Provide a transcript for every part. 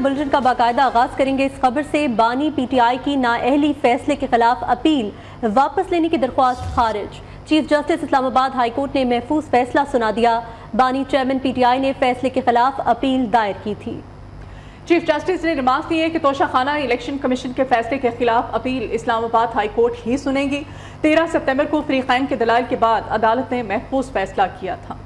Bulletin का बाकायदा आगाज करेंगे इस खबर से। बानी पीटीआई की नाअहली फैसले के खिलाफ अपील वापस लेने की दरख्वास्त खारिज। Chief justice Islamabad high court ने महफूज फैसला सुना दिया। बानी चेयरमैन पीटीआई ने फैसले के खिलाफ अपील दायर की थी। चीफ जस्टिस ने रिमार्क दिए कि तोशाखाना इलेक्शन कमीशन के फैसले के खिलाफ अपील इस्लामाबाद हाई कोर्ट ही सुनेगी। 13 सितंबर को फरीकैन के दलाइल के बाद अदालत ने महफूज फैसला किया था।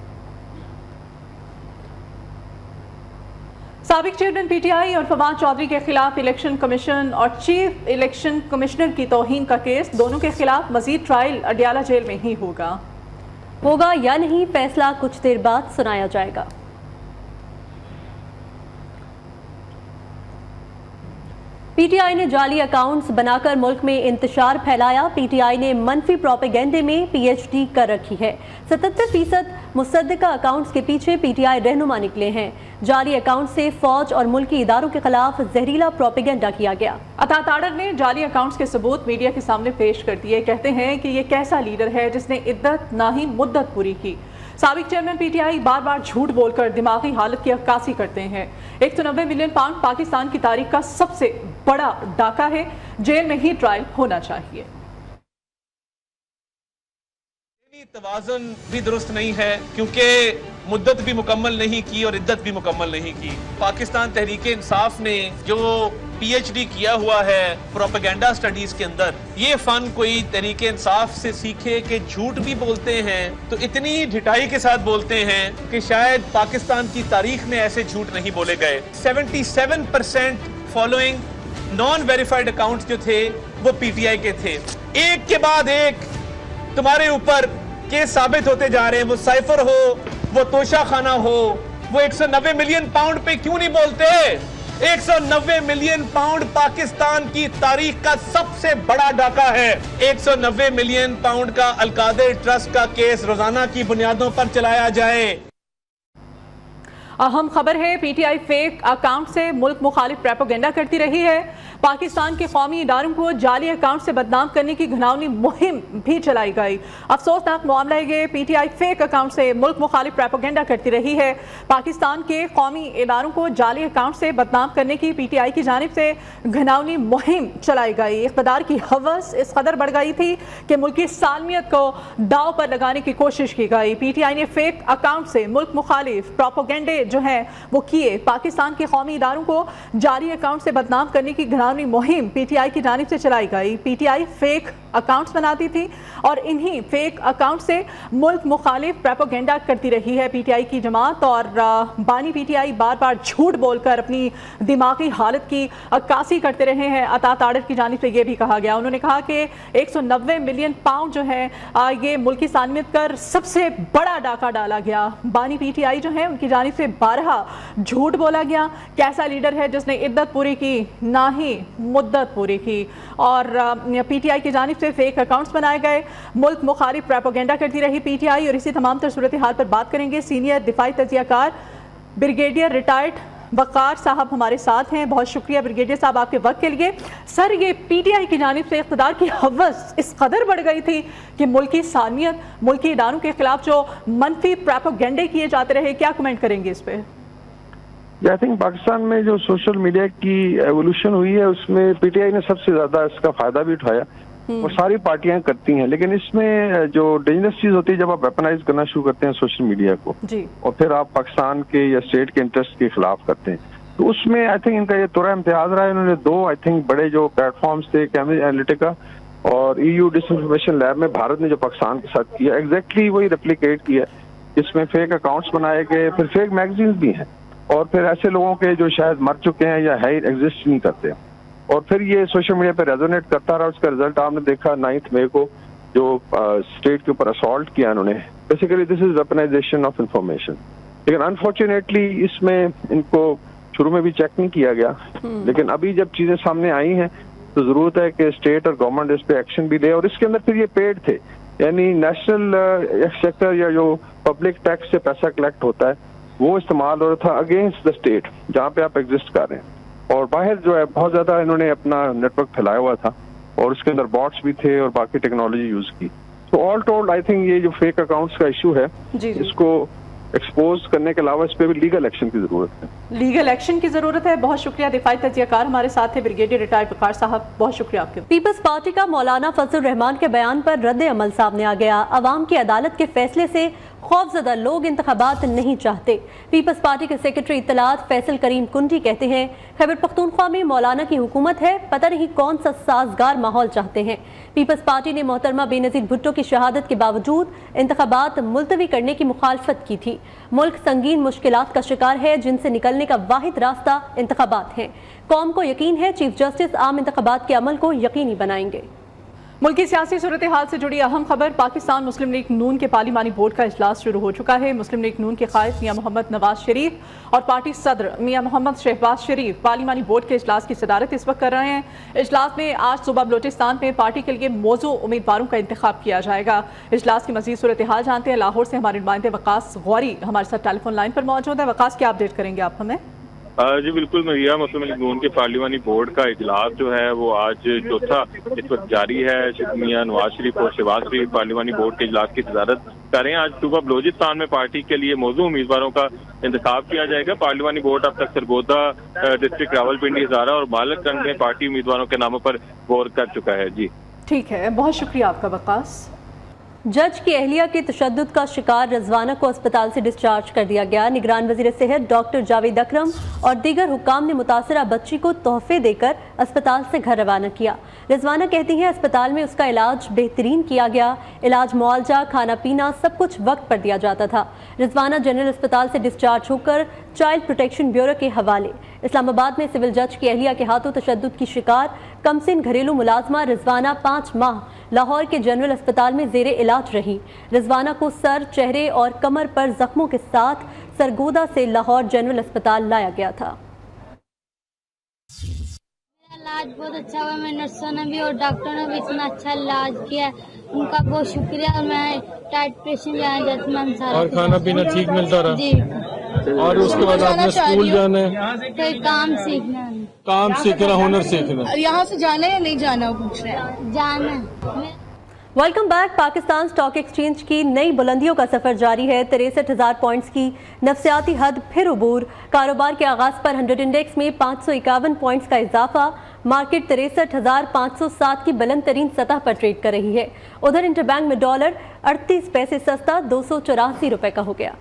साबिक चेयरमैन पीटीआई और फवाद चौधरी के खिलाफ इलेक्शन कमीशन और चीफ इलेक्शन कमिश्नर की तौहीन का केस, दोनों के खिलाफ मजीद ट्रायल अडियाला जेल में ही होगा या नहीं, फैसला कुछ देर बाद सुनाया जाएगा। पीटीआई ने जाली अकाउंट्स बनाकर मुल्क में इंतशार फैलाया। पीटीआई ने मनफी प्रोपेगेंडे में पीएचडी कर रखी है। 77% मुसद्दिका अकाउंट्स के पीछे पीटीआई रहनुमा निकले हैं। जाली अकाउंट से फौज और मुल्की इदारों के खिलाफ जहरीला प्रोपेगेंडा किया गया। अता ताड़र ने जाली अकाउंट्स के सबूत मीडिया के सामने पेश कर दिए। कहते हैं कि ये कैसा लीडर है जिसने इद्दत ना ही मुद्दत पूरी की। साबिक चेयरमैन पीटीआई बार बार झूठ बोलकर दिमागी हालत की अक्कासी करते हैं। 190 मिलियन पाउंड पाकिस्तान की तारीख का सबसे बड़ा डाका है। जेल में ही ट्रायल होना चाहिए। तवाज़ुन भी दुरुस्त नहीं है क्योंकि मुद्दत भी मुकम्मल नहीं की और इद्दत भी मुकम्मल नहीं की। पाकिस्तान तहरीक इंसाफ ने जो पीएचडी किया हुआ है प्रोपेगेंडा स्टडीज के अंदर, ये फन कोई तहरीक इंसाफ से सीखे कि झूठ भी बोलते हैं तो इतनी ढिठाई के साथ बोलते हैं कि शायद पाकिस्तान की तारीख में ऐसे झूठ नहीं बोले गए। 77% फॉलोइंग नॉन वेरीफाइड अकाउंट्स जो थे वो पीटीआई के थे। एक के बाद एक तुम्हारे ऊपर केस साबित होते जा रहे हैं। वो साइफर हो, वो तोशाखाना हो, वो 190 मिलियन पाउंड पे क्यों नहीं बोलते? 190 मिलियन पाउंड पाकिस्तान की तारीख का सबसे बड़ा डाका है। 190 मिलियन पाउंड का अलकादर ट्रस्ट का केस रोजाना की बुनियादों पर चलाया जाए। अहम खबर है, पीटीआई फेक अकाउंट से मुल्क मुखालिफ प्रोपेगेंडा करती रही है। पाकिस्तान के कौमी इदारों को जाली अकाउंट से बदनाम करने की घिनौनी मुहिम भी चलाई गई। अफसोसनाक मामला है कि पीटीआई फेक अकाउंट से मुल्क मुखालिफ प्रोपेगेंडा करती रही है। पाकिस्तान के कौमी इदारों को जाली अकाउंट से बदनाम करने की पीटीआई की जानिब से घिनौनी मुहिम चलाई गई। इक़्तिदार की हवस इस कदर बढ़ गई थी कि मुल्की सालमियत को दाव पर लगाने की कोशिश की गई। पीटीआई ने फेक अकाउंट से मुल्क मुखालिफ प्रोपेगेंडे जो है वो किए। पाकिस्तान के कौमी इदारों को जाली अकाउंट से बदनाम करने की घिनौनी मुहिम पीटीआई की जानिब से चलाई गई। पीटीआई फेक अकाउंट्स बनाती थी और इन्हीं फेक अकाउंट से मुल्क मुखालिफ प्रोपेगेंडा करती रही है पीटीआई की जमात। और बानी पीटीआई बार बार झूठ बोलकर अपनी दिमागी हालत की अक्कासी करते रहे हैं। अता ताड़र की जानिब से यह भी कहा गया, उन्होंने कहा कि 190 मिलियन पाउंड जो है ये मुल्की सालमियत कर सबसे बड़ा डाका डाला गया। बानी पीटीआई जो है उनकी जानिब से बारहा झूठ बोला गया। कैसा लीडर है जिसने इद्दत पूरी की ना ही मुद्दत पूरी की। और पीटीआई की जानिब से फेक अकाउंट्स बनाए गए, मुल्क मुखालिफ प्रोपेगेंडा करती रही पीटीआई। और इसी तमाम तर सूरत हाल पर बात करेंगे। सीनियर दिफाई तजियाकार ब्रिगेडियर रिटायर्ड वक़ार साहब हमारे साथ हैं। बहुत शुक्रिया ब्रिगेडियर साहब आपके वक्त के लिए। सर, ये पीटीआई की जानिब से इक़्तिदार की हवस इस कदर बढ़ गई थी कि मुल्की सालमियत, मुल्की इदारों के खिलाफ जो मनफी प्रोपेगेंडे किए जाते रहे, क्या कमेंट करेंगे इस पर? आई थिंक पाकिस्तान में जो सोशल मीडिया की एवोल्यूशन हुई है उसमें पीटीआई ने सबसे ज्यादा इसका फायदा भी उठाया और सारी पार्टियां करती हैं। लेकिन इसमें जो डेंजरस चीज होती है जब आप वेपनाइज करना शुरू करते हैं सोशल मीडिया को और फिर आप पाकिस्तान के या स्टेट के इंटरेस्ट के खिलाफ करते हैं, तो उसमें आई थिंक इनका ये तुरा इम्तियाज रहा है। इन्होंने दो आई थिंक बड़े जो प्लेटफॉर्म्स थे, कैम्ब्रिज एनालिटिका और EU डिसइंफॉर्मेशन लैब में भारत ने जो पाकिस्तान के साथ किया एग्जैक्टली वही रेप्लिकेट किया। इसमें फेक अकाउंट्स बनाए गए, फिर फेक मैगजीन भी हैं और फिर ऐसे लोगों के जो शायद मर चुके हैं या है एग्जिस्ट नहीं करते, और फिर ये सोशल मीडिया पे रेजोनेट करता रहा। उसका रिजल्ट आपने देखा 9 मई को जो स्टेट के ऊपर असॉल्ट किया उन्होंने। Basically this is weaponisation of information. लेकिन अनफॉर्चुनेटली इसमें इनको शुरू में भी चेक नहीं किया गया, लेकिन अभी जब चीजें सामने आई हैं तो जरूरत है कि स्टेट और गवर्नमेंट इस पे एक्शन भी ले। और इसके अंदर फिर ये पेड थे, यानी नेशनल एक्सचेकर या जो पब्लिक टैक्स से पैसा कलेक्ट होता है वो इस्तेमाल हो रहा था अगेंस्ट द स्टेट जहाँ पे आप एग्जिस्ट कर रहे हैं। और बाहर जो है बहुत ज्यादा इन्होंने अपना नेटवर्क फैलाया हुआ था और उसके अंदर बॉट्स भी थे और बाकी टेक्नोलॉजी यूज की। तो ऑल टोल्ड आई थिंक ये जो फेक अकाउंट्स का इशू है इसको एक्सपोज करने के अलावा इस पे भी लीगल एक्शन की जरूरत है। लीगल एक्शन की जरूरत है। बहुत शुक्रिया। दिफाई तजियाकार हमारे साथ थे ब्रिगेडियर रिटायर्ड वकार साहब, बहुत शुक्रिया आपके। पीपल्स पार्टी का मौलाना फजल रहमान के बयान पर रद्द अमल सामने आ गया। अवाम की अदालत के फैसले से खौफजदा लोग इंतखाबात नहीं चाहते। पीपल्स पार्टी के सेक्रेटरी इत्तलात फैसल करीम कुंडी कहते हैं, खैबर पख्तूनख्वा में मौलाना की हुकूमत है, पता नहीं कौन सा साजगार माहौल चाहते हैं। पीपल्स पार्टी ने मोहतरमा बेनज़ीर भुट्टो की शहादत के बावजूद इंतखाबात मुलतवी करने की मुखालफत की थी। मुल्क संगीन मुश्किलात का शिकार है, जिनसे निकलने का वाहिद रास्ता इंतखाबात है। कौम को यकीन है चीफ जस्टिस आम इंतखाबात के अमल को यकीनी बनाएंगे। मुल्की सियासी सूरत हाल से जुड़ी अहम खबर, पाकिस्तान मुस्लिम लीग नून के पार्लिमानी बोर्ड का इजलास शुरू हो चुका है। मुस्लिम लीग नून के कायद मियां मोहम्मद नवाज शरीफ और पार्टी सदर मियां मोहम्मद शहबाज शरीफ पार्लिमानी बोर्ड के इजलास की सदारत इस वक्त कर रहे हैं। इजलास में आज सुबह बलोचिस्तान में पार्टी के लिए मौजू उम्मीदवारों का इंतखाब किया जाएगा। इजलास की मजीद सूरत हाल जानते हैं। लाहौर से हमारे नुमाइंदे वकास गौरी हमारे साथ टेलीफोन लाइन पर मौजूद है। वकास, क्या अपडेट करेंगे आप हमें? जी बिल्कुल महिया, मुस्लिम लीग नून के पार्लिमानी बोर्ड का इजलास जो है वो आज चौथा इस वक्त जारी है। मियां नवाज शरीफ और शहबाज शरीफ पार्लिमानी बोर्ड के इजलास की सदारत कर रहे हैं। आज सुबह बलोचिस्तान में पार्टी के लिए मौजूद उम्मीदवारों का इंतखाब किया जाएगा। पार्लिमानी बोर्ड अब तक सरगोदा डिस्ट्रिक्ट, रावलपिंडी, हजारा और मालकगंज में पार्टी उम्मीदवारों के नामों पर गौर कर चुका है। जी ठीक है, बहुत शुक्रिया आपका वकास। जज की अहलिया के तशद्दुद का शिकार रिजवाना को अस्पताल से डिस्चार्ज कर दिया गया। निगरान वजीर सेहत डॉक्टर जावेद अकरम और दीगर हुक्काम ने मुतासरा बच्ची को तोहफे देकर अस्पताल से घर रवाना किया। रिजवाना कहती हैं अस्पताल में उसका इलाज बेहतरीन किया गया। इलाज, मुआवजा, खाना पीना सब कुछ वक्त पर दिया जाता था। रिजवाना जनरल अस्पताल से डिस्चार्ज होकर चाइल्ड प्रोटेक्शन ब्यूरो के हवाले। इस्लामाबाद में सिविल जज की अहलिया के हाथों तशद्दुद की शिकार कमसिन घरेलू मुलाजमा रिजवाना 5 माह लाहौर के जनरल अस्पताल में जेरे इलाज रही। रिजवाना को सर, चेहरे और कमर पर जख्मों के साथ सरगोदा से लाहौर जनरल अस्पताल लाया गया था। इलाज बहुत अच्छा हुआ। मैं नर्सों ने भी और डॉक्टरों ने भी इतना अच्छा इलाज किया, उनका बहुत शुक्रिया। और मैं टाइट पेशेंट और खाना पीना ठीक मिलता रहा जी। और उसके बाद आपने स्कूल जाना है, कोई काम सीखना है, काम सीखना, हुनर सीखना। यहाँ से जाना है या नहीं जाना पूछ रहे हैं? जाना। Welcome back. Pakistan stock exchange की नई बुलंदियों का सफर जारी है। 63,000 पॉइंट्स की नफसियाती हद फिर उबूर। कारोबार के आगाज पर 100 इंडेक्स में 551 पॉइंट्स का इजाफा। मार्केट 63,507 की बुलंद तरीन सतह पर ट्रेड कर रही है। उधर इंटरबैंक में डॉलर 38 पैसे सस्ता 284 रुपए का हो गया।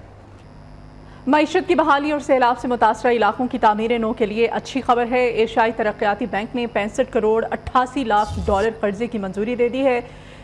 मईशत की बहाली और सैलाब से मुतासरा इलाकों की तामीर नो के लिए अच्छी खबर है। एशियाई तरक्याती बैंक ने 65 करोड़ 88 लाख डॉलर कर्जे की मंजूरी दे दी है।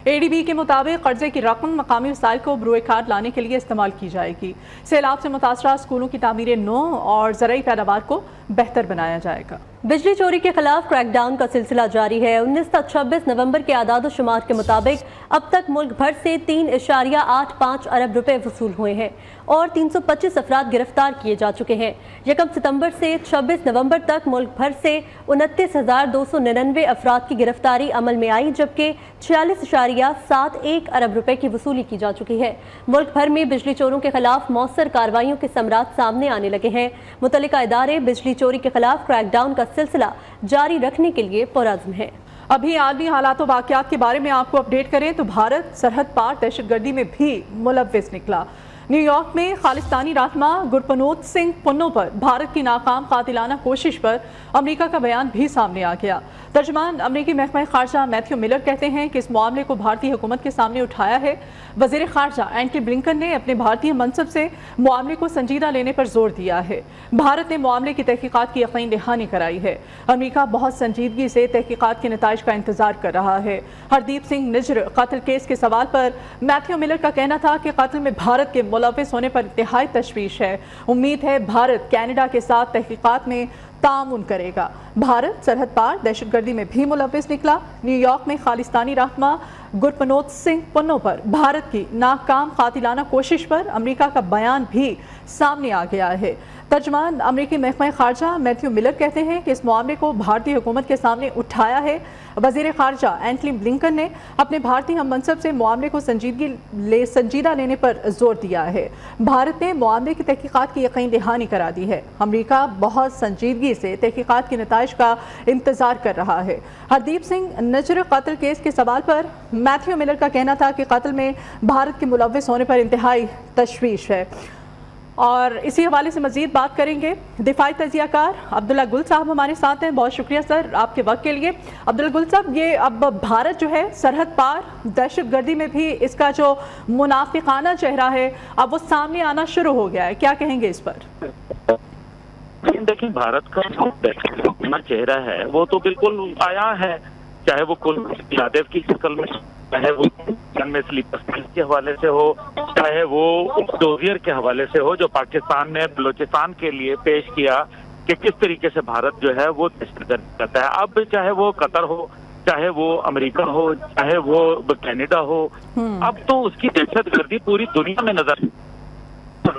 एडीबी के मुताबिक कर्जे की रकम मकामी वसाइल को बरूए कार लाने के लिए इस्तेमाल की जाएगी। सैलाब से मुतासरा स्कूलों की तामीर नो और ज़राई पैदावार को बेहतर बनाया जाएगा। बिजली चोरी के खिलाफ क्रैकडाउन का सिलसिला जारी है। 19 से 26 नवंबर के आदाद शुमार के मुताबिक अब तक मुल्क भर से 3.85 अरब रुपए वसूल हुए हैं और 325 अफराद गिरफ्तार किए जा चुके हैं। 1 सितंबर से 26 नवंबर तक मुल्क भर से 29,299 अफराद की गिरफ्तारी अमल में आई, जबकि 46.71 अरब रुपए की वसूली की जा चुकी है। मुल्क भर में बिजली चोरों के खिलाफ मौसर कार्रवाइयों के समरात सामने आने लगे हैं। मुतल्लिका इदारे बिजली चोरी के खिलाफ क्रैकडाउन का सिलसिला जारी रखने के लिए पुरअज़्म है। अभी आलमी हालात और वाक़यात के बारे में आपको अपडेट करें तो भारत सरहद पार दहशतगर्दी में भी मुलव्विस निकला। न्यूयॉर्क में खालिस्तानी रहनुमा गुरपनोत सिंह पुन्नो पर भारत की नाकाम कातिलाना कोशिश पर अमेरिका का बयान भी सामने आ गया। तर्जुमान अमेरिकी महकमा खारजा मैथ्यू मिलर कहते हैं कि इस मामले को भारतीय हुकूमत के सामने उठाया है। वज़ीर खारजा एंटनी ब्लिंकन ने अपने भारतीय मनसब से मामले को संजीदा लेने पर जोर दिया है। भारत ने मामले की तहकीकात की यकीन दहानी कराई है। अमेरिका बहुत संजीदगी से तहकीकात के नताइज का इंतजार कर रहा है। हरदीप सिंह निजर कत्ल केस के सवाल पर मैथ्यू मिलर का कहना था कि कत्ल में भारत के मुलव्विस होने पर इंतहाई तशवीश है। उम्मीद है भारत कनाडा के साथ तहकीकात में ताउन करेगा। भारत सरहद पार दहशतगर्दी में भी मुलव्विस निकला। न्यूयॉर्क में खालिस्तानी रहनुमा गुरपनोत सिंह पुन्नो पर भारत की नाकाम कातिलाना कोशिश पर अमेरिका का बयान भी सामने आ गया है। तर्जुमान अमेरिकी महकमा खारजा मैथ्यू मिलर कहते हैं कि इस मामले को भारतीय हुकूमत के सामने उठाया है। वज़ीर खारजा एंटनी ब्लिंकन ने अपने भारतीय हम मनसब से मामले को संजीदा लेने पर जोर दिया है। भारत ने मामले की तहकीकात की यकीन दहानी करा दी है। अमेरिका बहुत संजीदगी से तहकीकात के नताइज का इंतजार कर रहा है। हरदीप सिंह निजर कत्ल केस के सवाल पर मैथ्यू मिलर का कहना था कि कत्ल में भारत के मुलव्विस होने पर इंतहाई तशवीश है। اور اسی حوالے سے مزید بات کریں گے. دفاعی تجزیہ کار عبداللہ گل صاحب ہمارے ساتھ ہیں. بہت شکریہ سر آپ کے وقت کے لیے. عبداللہ گل صاحب، یہ اب بھارت جو ہے سرحد پار دہشت گردی میں بھی اس کا جو منافقانہ چہرہ ہے اب وہ سامنے آنا شروع ہو گیا ہے، کیا کہیں گے اس پر؟ دیکھیں، بھارت کا جو دہشتگردانہ چہرہ ہے وہ تو بالکل آیا ہے، چاہے وہ کلبھوشن یادو کی شکل میں، چاہے وہ میں سلیپر سیل کے حوالے سے ہو، چاہے وہ ڈوزیر کے حوالے سے ہو جو پاکستان نے بلوچستان کے لیے پیش کیا کہ کس طریقے سے بھارت جو ہے وہ دہشت گردی کرتا ہے. اب چاہے وہ قطر ہو، چاہے وہ امریکہ ہو، چاہے وہ کینیڈا ہو، اب تو اس کی دہشت گردی پوری دنیا میں نظر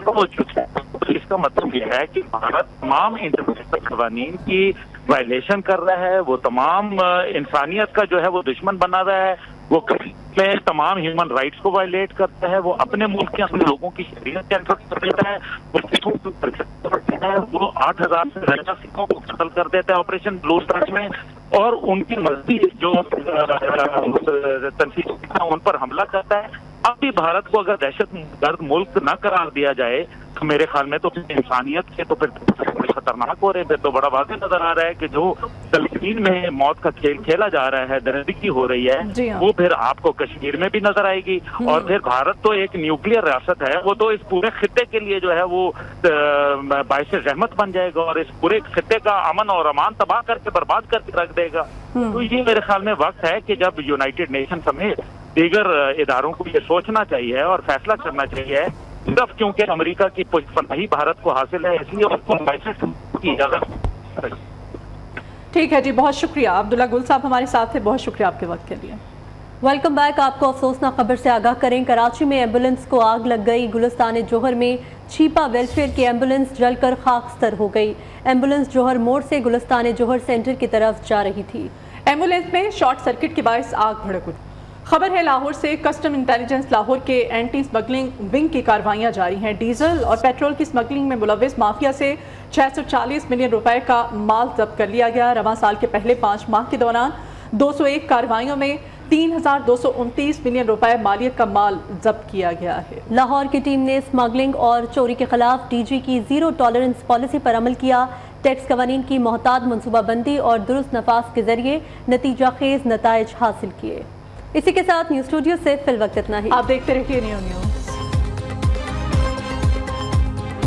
ہو چکی ہے. اس کا مطلب یہ ہے کہ بھارت تمام انٹرنیشنل قوانین کی وائلیشن کر رہا ہے، وہ تمام انسانیت کا جو ہے وہ دشمن بنا رہا ہے، وہ میں تمام ہیومن رائٹس کو وائلیٹ کرتا ہے، وہ اپنے ملک کے اپنے لوگوں کی شہریت کا انفرٹ کر دیتا ہے، وہ 8,000 سے زیادہ سکھوں کو قتل کر دیتا ہے آپریشن بلو اسٹار میں، اور ان کی مذہبی جو تنظیم ان پر حملہ کرتا ہے. اب بھی بھارت کو اگر دہشت گرد ملک نہ قرار دیا جائے تو میرے خیال میں تو انسانیت کے تو پھر خطرناک ہو رہے ہیں. پھر تو بڑا واضح نظر آ رہا ہے کہ جو فلسطین میں موت کا کھیل کھیلا جا رہا ہے، درندگی ہو رہی ہے، وہ پھر آپ کو کشمیر میں بھی نظر آئے گی. اور پھر بھارت تو ایک نیوکلیئر ریاست ہے، وہ تو اس پورے خطے کے لیے جو ہے وہ باعث رحمت بن جائے گا اور اس پورے خطے کا امن اور امان تباہ کر کے برباد کر کے رکھ دے گا. تو یہ میرے خیال میں وقت ہے کہ جب یونائٹڈ نیشن سمیت دیگر اداروں کو یہ سوچنا چاہیے اور فیصلہ کرنا چاہیے، صرف کیونکہ امریکہ کی پناہی بھارت کو حاصل ہے اس لیے اس کو لائسنس کی اجازت. ٹھیک ہے جی، بہت شکریہ. عبداللہ گل صاحب ہمارے ساتھ تھے، بہت شکریہ آپ کے وقت کے لیے. Welcome back. آپ کو افسوسناک خبر سے آگاہ کریں. کراچی میں ایمبولینس کو آگ لگ گئی. گلستان جوہر میں چھیپا ویلفیئر کی ایمبولینس جل کر خاکستر ہو گئی. ایمبولینس جوہر موڑ سے گلستان جوہر سینٹر کی طرف جا رہی تھی. ایمبولینس میں شارٹ سرکٹ کے باعث آگ بھڑک اٹھی. خبر ہے لاہور سے. کسٹم انٹیلیجنس لاہور کے اینٹی اسمگلنگ ونگ کی کارروائیاں جاری ہیں. ڈیزل اور پیٹرول کی اسمگلنگ میں ملوث مافیا سے 640 ملین روپے کا مال ضبط کر لیا گیا. رواں سال کے پہلے 5 ماہ کے دوران 201 کارروائیوں میں 3,229 ملین روپے مالیت کا مال ضبط کیا گیا ہے. لاہور کی ٹیم نے اسمگلنگ اور چوری کے خلاف ڈی جی کی زیرو ٹالرنس پالیسی پر عمل کیا. ٹیکس قوانین کی محتاط منصوبہ بندی اور درست نفاذ کے ذریعے نتیجہ خیز نتائج حاصل کیے. اسی کے ساتھ نیوز اسٹوڈیو سے فی الوقت اتنا ہی. آپ دیکھتے رہیے نیو نیوز.